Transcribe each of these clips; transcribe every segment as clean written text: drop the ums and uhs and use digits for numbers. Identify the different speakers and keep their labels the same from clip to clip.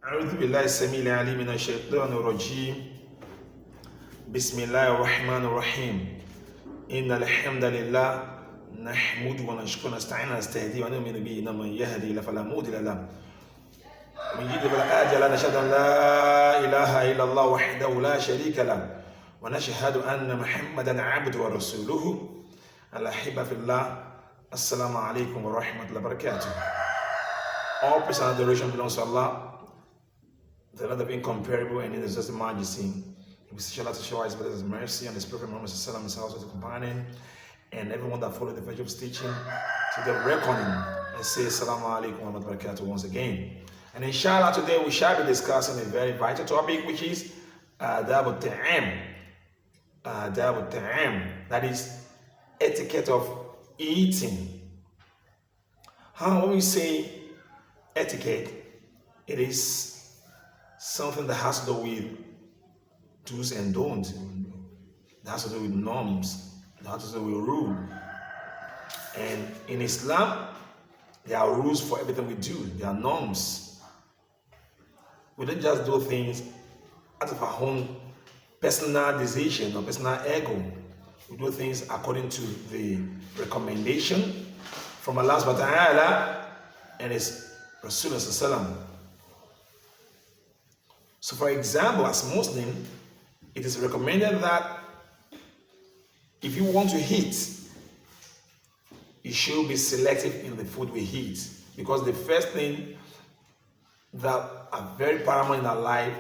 Speaker 1: أعوذ بالله السميع العليم من الشيطان الرجيم. بسم الله الرحمن الرحيم. إن الحمد لله نحمده ونشكره ونستعين ونستهديه ونؤمن به من يهدي فلا مضل له ومن يضلل فلا هادي له. نشهد أن لا إله إلا الله وحده لا شريك له ونشهد أن محمدا عبده ورسوله. الأحبة في الله, Assalamu alaikum wa rahmatullahi wa barakatuh. All praise and adoration belongs to Allah, the Lord of incomparable and inexhaustible majesty. We say Allah to show His brothers mercy and His Prophet Muhammad sallallahu alaihi wasallam, his companion, and everyone that followed the virtue of his teaching to the reckoning. And say Assalamu alaikum wa rahmatullahi wa barakatuh once again. And inshallah today we shall be discussing a very vital topic, which is adab al-ta'am. Adab al-ta'am, that is etiquette of eating. When we say etiquette, it is something that has to do with do's and don'ts. It has to do with norms. It has to do with rule. And in Islam, there are rules for everything we do. There are norms. We don't just do things out of our own personal decision or personal ego. We do things according to the recommendation from Allah subhanahu wa ta'ala and His Rasulullah sallallahu alaihi wasallam. So for example, as Muslim, it is recommended that if you want to eat, you should be selective in the food we eat, because the first thing that are very paramount in our life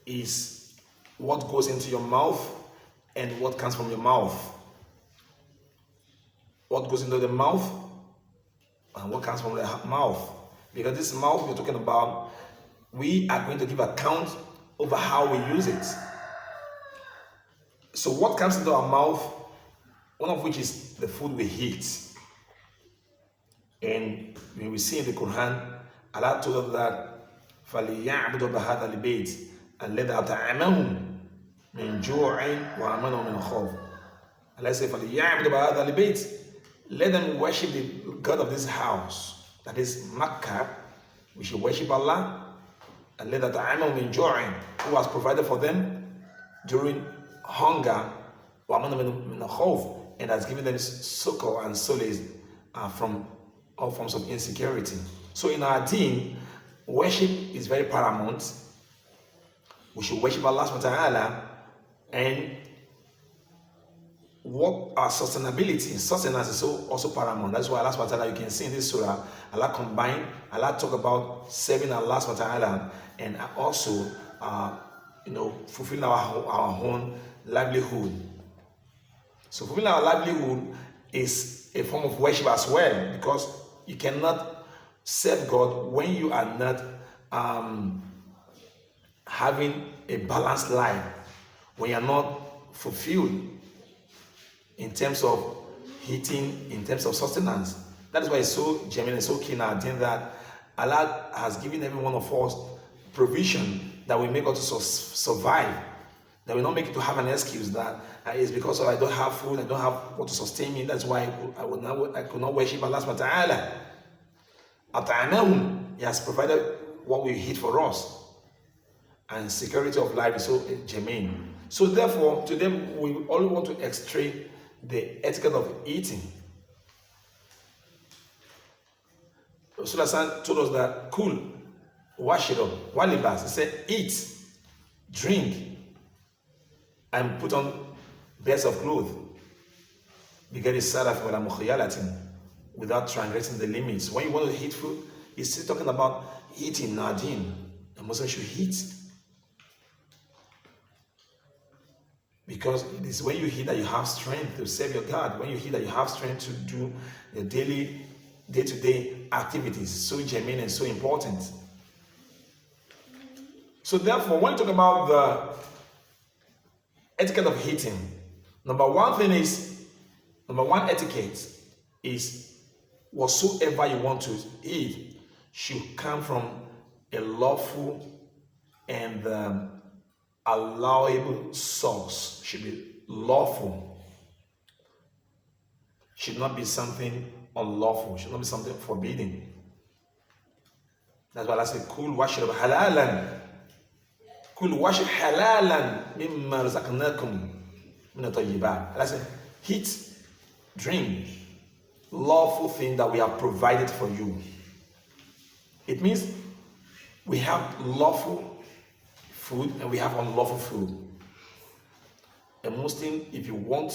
Speaker 1: is what goes into your mouth and what comes from your mouth. What goes into the mouth and what comes from the mouth. Because this mouth we're talking about, we are going to give account over how we use it. So what comes into our mouth, one of which is the food we eat. And when we see in the Quran, Allah told us that فَلْيَعْبُدُوا بَهَذَا الْبَيْتِ الَّذِي أَطْعَمَهُمْ مِنْ جُوعٍ وَآمَنَهُمْ مِنْ خَوْفٍ. Allah said, فَلْيَعْبُدُوا بَهَذَا الْبَيْتِ, let them worship the God of this house, that is Makkah. We should worship Allah, and let that مِنْ جُوعٍ, who has provided for them during hunger, وَآمَنَهُمْ مِنْ خَوْفٍ, and has given them succor and solace from all forms of insecurity. So in our deen, worship is very paramount. We should worship Allah subhanahu wa ta'ala, and what our sustenance is also paramount. That's why Allah subhanahu wa ta'ala, you can see in this surah, Allah talk about serving Allah subhanahu wa ta'ala and also fulfilling our own livelihood. So fulfilling our livelihood is a form of worship as well, because you cannot serve God when you are not having a balanced life, when you're not fulfilled in terms of eating, in terms of sustenance. That is why it's so genuine and so keen at that Allah has given every one of us provision that will make us to survive, that will not make it to have an excuse that it's because I don't have food, I don't have what to sustain me, that's why I could not worship Allah subhanahu wa ta'ala. At'amahum, He has provided what we eat for us, and security of life is so germane. So therefore, today we only want to extract the etiquette of eating. Rasulullah told us that cool, wash it up, walibas. He said, eat, drink, and put on best of clothes. Without transgressing the limits. When you want to eat food, he's still talking about eating, nadine. A Muslim should eat. Because it is when you eat that you have strength to serve your God. When you eat that you have strength to do your daily, day-to-day activities. So germane and so important. So therefore, when you talk about the etiquette of eating, number one etiquette is whatsoever you want to eat should come from a lawful and allowable source. Should be lawful. Should not be something unlawful. Should not be something forbidden. That's why Allah said, Kul washrab halalan. Kul washrab halalan mimma razaqnakum min at-tayyibat. Allah said, eat, drink, lawful thing that we have provided for you. It means we have lawful food and we have unlawful food. A Muslim, if you want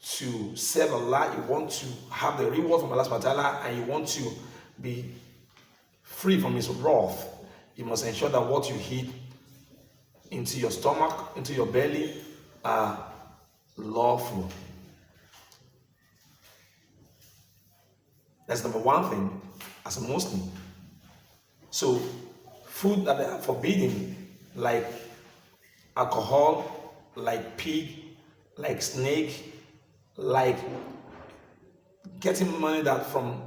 Speaker 1: to serve Allah, you want to have the reward from Allah subhanahu wa ta'ala, and you want to be free from His wrath, you must ensure that what you eat into your stomach, into your belly, are lawful. That's number one thing as a Muslim. So, food that are forbidden, like alcohol, like pig, like snake, like getting money that from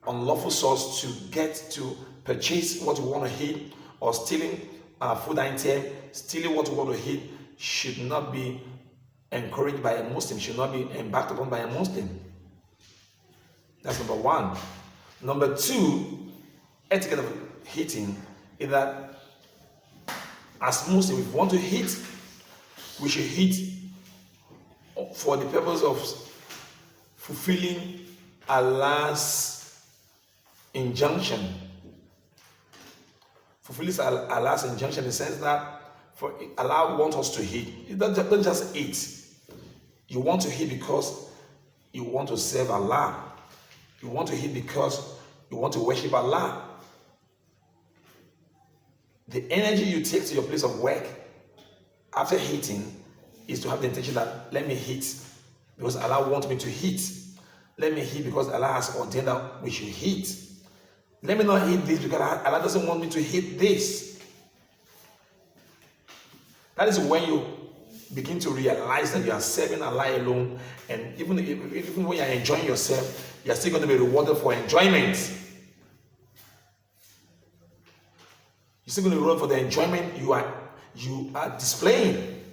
Speaker 1: unlawful source to get to purchase what you want to eat, or stealing food item, stealing what you want to eat, should not be encouraged by a Muslim, should not be embarked upon by a Muslim. That's number one. Number two, etiquette of eating is that as Muslims, if we want to eat, we should eat for the purpose of fulfilling Allah's injunction. Fulfilling Allah's injunction in the sense that for Allah wants us to eat. Don't just eat. You want to eat because you want to serve Allah. You want to eat because you want to worship Allah. The energy you take to your place of work after eating is to have the intention that let me eat because Allah wants me to eat. Let me eat because Allah has ordained that we should eat. Let me not eat this because Allah doesn't want me to eat this. That is when you begin to realize that you are serving Allah alone, and even when you are enjoying yourself, you are still going to be rewarded for enjoyment. You're still going to be rewarded for the enjoyment you are displaying.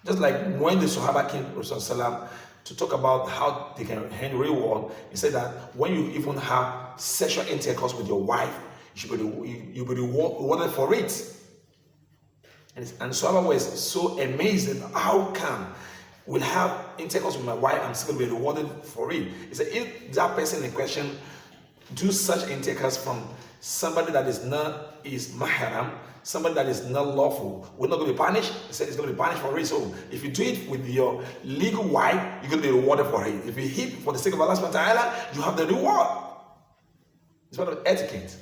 Speaker 1: Just like when the Sahaba came to Rasulullah to talk about how they can earn reward, he said that when you even have sexual intercourse with your wife, you'll be rewarded for it. And Sahaba was so amazed that how come we'll have intercourse with my wife, I'm still going to be rewarded for it. He said, if that person in question do such intercourse from somebody that is mahram, somebody that is not lawful, we're not going to be punished. He said it's going to be punished for it. So if you do it with your legal wife, you're going to be rewarded for it. If you eat for the sake of Allah subhanahu wa ta'ala, you have the reward. It's part of etiquette.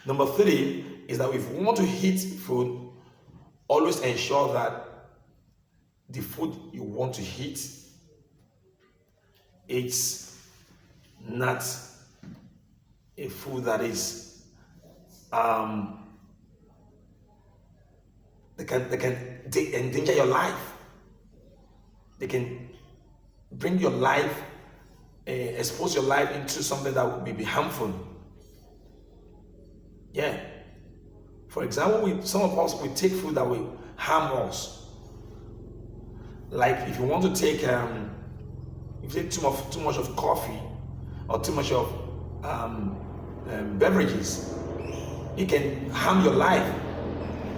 Speaker 1: Number three is that if we want to eat food, always ensure that the food you want to eat, it's not a food that is they can endanger your life. They can bring your life, expose your life into something that would be harmful. Yeah. For example, some of us we take food that will harm us. Like if you want to take, if you take too much of coffee or too much of beverages, it can harm your life.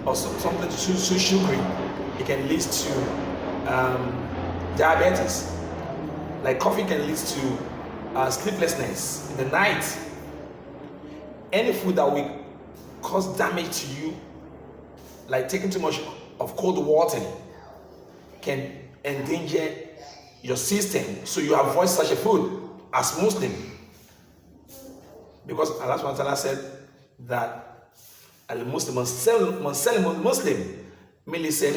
Speaker 1: Or something too sugary, it can lead to diabetes. Like coffee can lead to sleeplessness in the night. Any food that will cause damage to you, like taking too much of cold water, can endanger your system. So you avoid such a food as Muslim. Because Allah subhanahu wa ta'ala said that Al-Muslim Muslim merely said,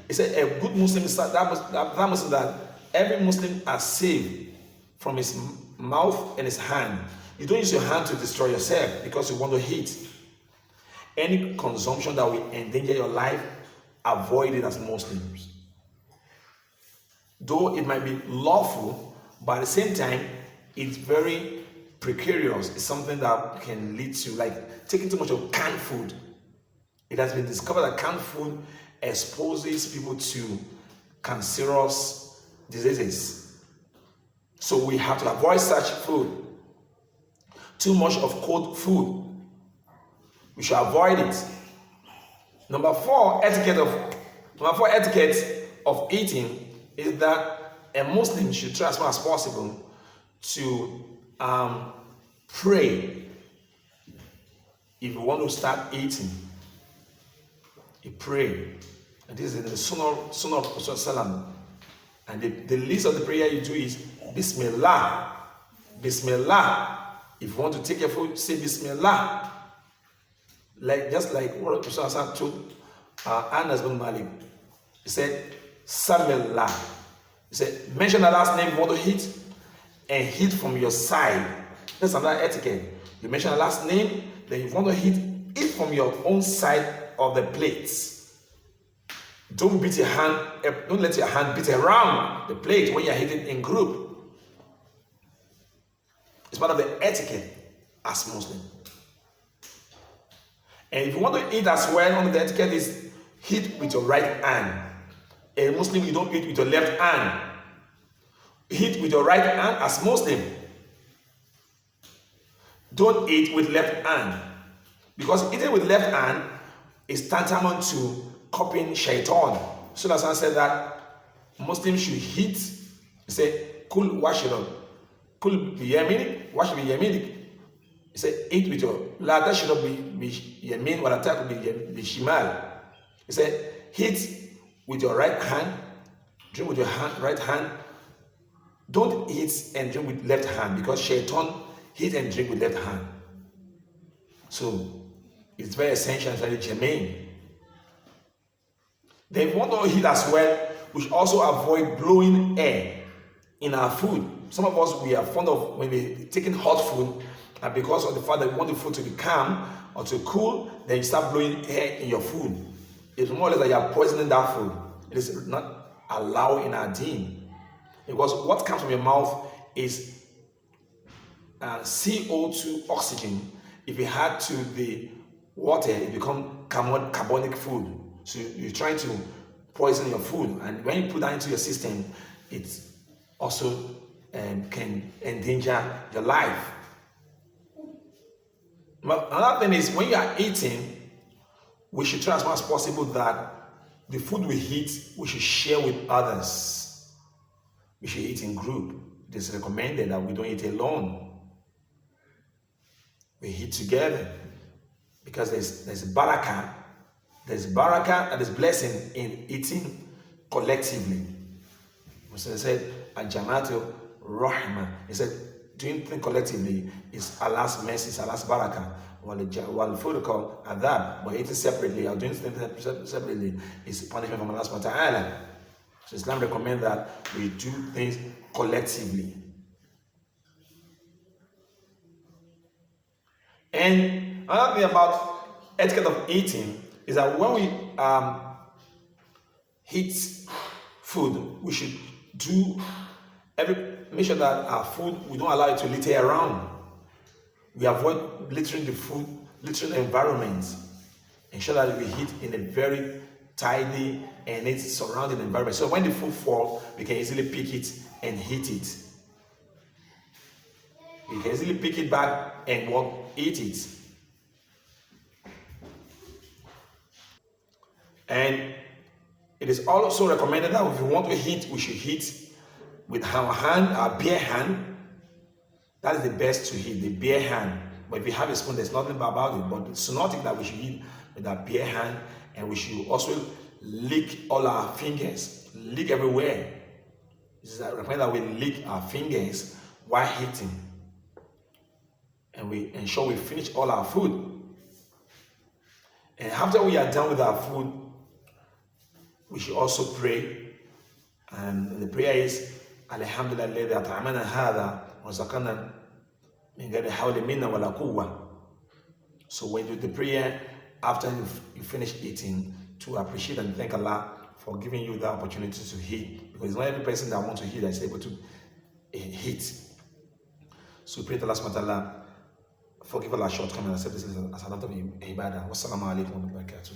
Speaker 1: he said a good Muslim is that Muslim that every Muslim are saved from his mouth and his hand. You don't use your hand to destroy yourself because you want to eat. Any consumption that will endanger your life, avoid it as Muslims. Though it might be lawful, but at the same time, it's very precarious. It's something that can lead to like taking too much of canned food. It has been discovered that canned food exposes people to cancerous diseases. So we have to avoid such food. too much of cold food. We should avoid it. Number four etiquette of eating is that a Muslim should try as much as possible to pray if you want to start eating. You pray. And this is in the Sunnah of Prophet. And the least of the prayer you do is Bismillah. Bismillah. If you want to take your food, say Bismillah. Just like what Prophet told Anas bin Malik. He said, Samillah. He said, mention Allah's name if you want to eat, and eat from your side. That's another etiquette. You mention Allah's name, then if you want to eat from your own side of the plates. Don't beat your hand, don't let your hand beat around the plate when you're eating in group. It's part of the etiquette as Muslim. And if you want to eat as well, one of the etiquette is eat with your right hand. A Muslim, you don't eat with your left hand. Eat with your right hand as Muslim. Don't eat with left hand. Because eating with left hand is tantamount to copying shaitan. So Hassan said that Muslims should eat. He said, Kul washrab. Kul biyaminik, wash biyaminik. He said, eat with your la tashrab biyamin wa la ta'kul bishimal. He said, eat with your right hand, drink with your right hand. Don't eat and drink with left hand, because shaitan eat and drink with left hand. So it's very essential, it's very germane. Then if we want to eat as well, we should also avoid blowing air in our food. Some of us, we are fond of when we're taking hot food, and because of the fact that we want the food to be calm or to cool, then you start blowing air in your food. It's more or less that you are poisoning that food. It is not allowed in our deen. Because what comes from your mouth is CO2 oxygen. If you add to the water, it becomes carbonic food. So you're trying to poison your food, and when you put that into your system, it also can endanger your life. But another thing is, when you are eating, we should try as much as possible that the food we eat, we should share with others. We should eat in group. It is recommended that we don't eat alone. We eat together, because there's barakah. There's barakah and there's blessing in eating collectively. So he said, Al-Jamatu Rahma. He said, doing things collectively is Allah's mercy, it's Allah's barakah. While food called adab, but eating separately or doing things separately is punishment from Allah subhanahu wa ta'ala. So Islam recommends that we do things collectively. And another thing about etiquette of eating is that when we eat food, we should make sure that our food, we don't allow it to litter around. We avoid littering the food, littering the environment. Ensure that we eat in a very tidy and it's surrounding environment. So when the food falls, we can easily pick it and eat it. We can easily pick it back and eat it. And it is also recommended that if we want to eat, we should eat with our hand, our bare hand. That is the best to eat, the bare hand. But if you have a spoon, there's nothing about it. But it's not that we should eat with our bare hand, and we should also lick all our fingers, lick everywhere. This is recommended that we lick our fingers while eating, and we ensure we finish all our food. And after we are done with our food, we should also pray. And the prayer is, Alhamdulillah alladhi at'amana hadha wa razaqana min ghayri hawlin minna wala quwwa. So when you do the prayer after you finish eating, to appreciate and thank Allah for giving you the opportunity to eat, because it's not every person that wants to eat that is able to eat. So pray to Allah subhanahu wa ta'ala, forgive all our shortcomings and accept this as an act of ibadah. Wassalamu alaikum wa barakatuh.